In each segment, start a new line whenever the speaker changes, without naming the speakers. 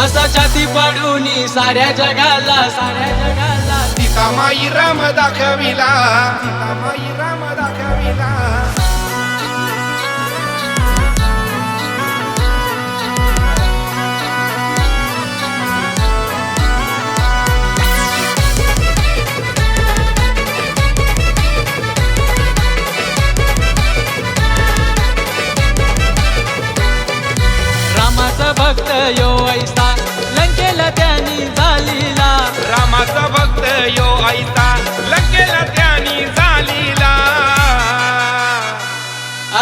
असा छाती पाडून साऱ्या जगाला
सीता माई राम दाखविला, सीता माई राम दाखविला.
रामाचा भक्त यो ऐसा लंकेला त्यांनी झालीला,
रामाचा भक्त यो ऐसा लंकेला त्यांनी झालीला.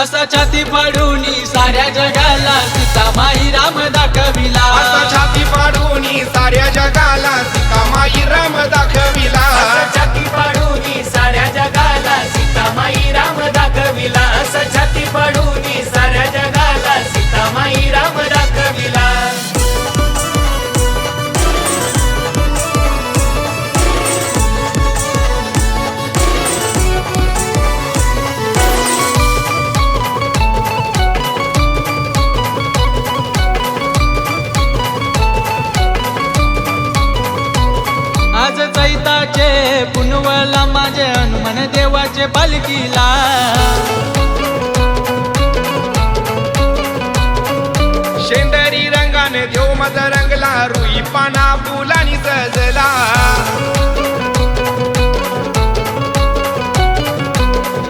असा छाती पाडून साऱ्या जगाला सीता माई राम दाखविला,
असा छाती पाडून साऱ्या जगाला सीता माई राम दाखविला.
छाती पाडून साऱ्या जगाला सीता माई राम दाखविला, असा छाती पाडून साऱ्या जगाला सीता माई राम दाखविला. आज चैताचे पुनवला माझे हनुमान देवाचे पालखीला,
शेंदरी रंगाने देव माझा रंगला, रुई पाना फुलानी सजला.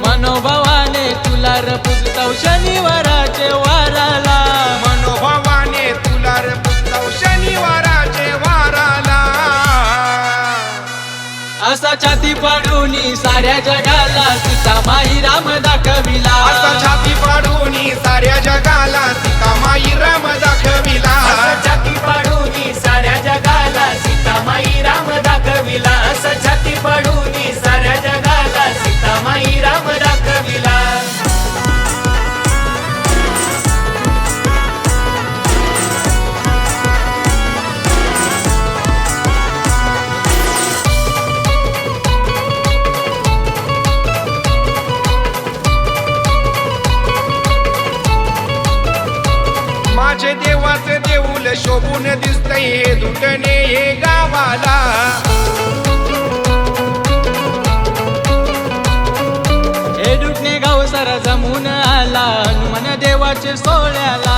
मनोभावाने तुला पूजताव शनिवाराचे वाराला,
मनोभावाने तुला पुजताव शनिवाराचे वाराला.
असा छाती पाडून साऱ्या जगाला सीता माई राम दाखविला,
असा छाती पाडून साऱ्या जगाला सीता माई राम दाखविला.
छाती पाडून साऱ्या जगाला सीता माई राम दाखविला, असा छाती पाडून साऱ्या जगाला सीता माई राम दाखविला.
माझे देवाचे देऊल शोभून दिसतंय हे दुटणे हे गावाला.
हे दुटणे गाव सारा जमून आला हनुमान देवाचे सोहळ्याला,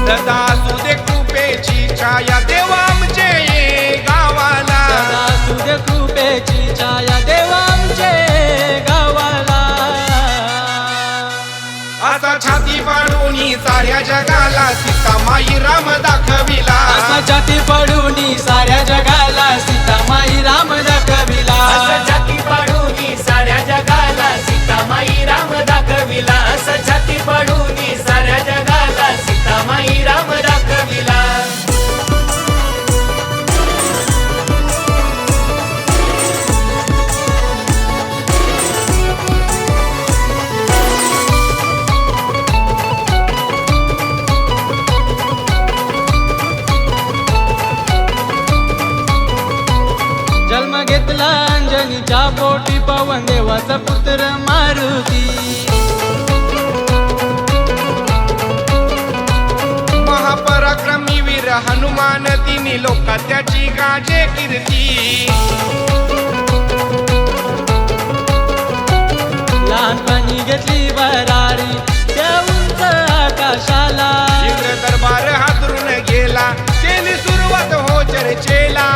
सदा असू दे कृपेची छाया देवा आमचे ये गावाला.
सदा सुद कृपेची छाया देवा आमचे गावाला.
असा छाती पाडून साऱ्या जगाला सीता माई राम दाखविला,
असा छाती पाडून साऱ्या जगाला सीता माई राम दाखविला, असा छाती पाडून साऱ्या जगाला सीता माई राम दाखविला, असा छाती पाडून साऱ्या जगाला सीता माई राम दाखविला. जन्म घेतला अंजनीच्या पोटी पवन देवाचा पुत्र मारुती,
महापराक्रमी वीर हनुमान तिन्ही लोकात त्याची गाजे कीर्ती.
लहानपणी घेतली भरारी त्या उंच आकाशाला,
इंद्र दरबार हातरून गेला केली सुरुवात हो चर्चेला.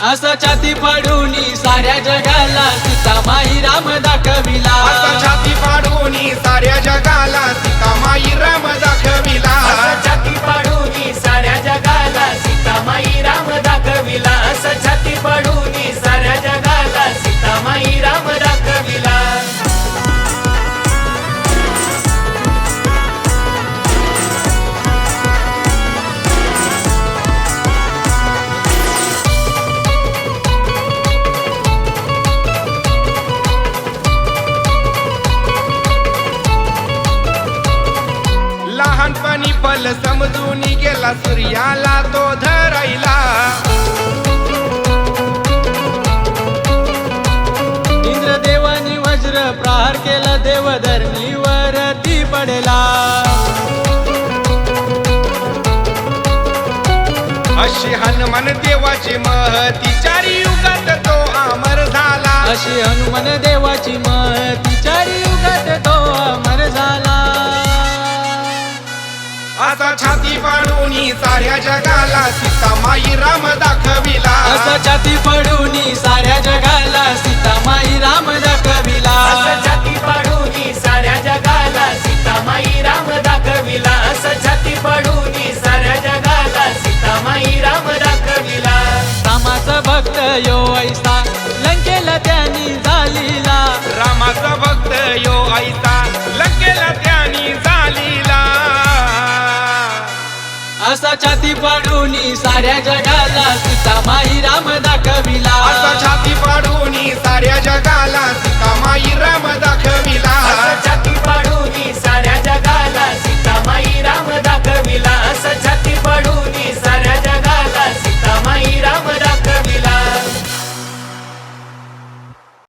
असा छाती पाडून साऱ्या जगाला सीता माई राम दाखविला,
असा छाती पाडून साऱ्या जगाला सीता माई राम दाखविला.
असा छाती पाडून साऱ्या जगाला सीता माई राम दाखविला, असा छाती पाडून साऱ्या जगाला सीता माई राम दाखविला.
लहानपणी फल समजून गेला सूर्याला तो धरायला.
इंद्रदेवानी वज्र प्रहार केला देव धरणीवरती पडला.
अशी हनुमान देवाची महती चारी युगात तो अमर झाला.
अशी हनुमान देवाची महती चारी युगात तो अमर झाला.
असा छाती पाडून साऱ्या जगाला सीतामाई राम दाखविला.
असा छाती पडून साऱ्या जगाला सीतामाई राम दाखविला.
असं छाती पाडून साऱ्या जगाला सीतामाई राम दाखविला. असं छाती पाडून साऱ्या जगाला सीतामाई राम दाखविला.
रामाचा भक्त यो ऐसा लंकेला त्यांनी झालीला.
रामाचा भक्त यो ऐसा लंकेला त्यांनी झालीला.
असा छाती पाडून साऱ्या जगाला सीतामाई राम दाखविला.
असा छाती पाडून साऱ्या जगाला सीतामाई राम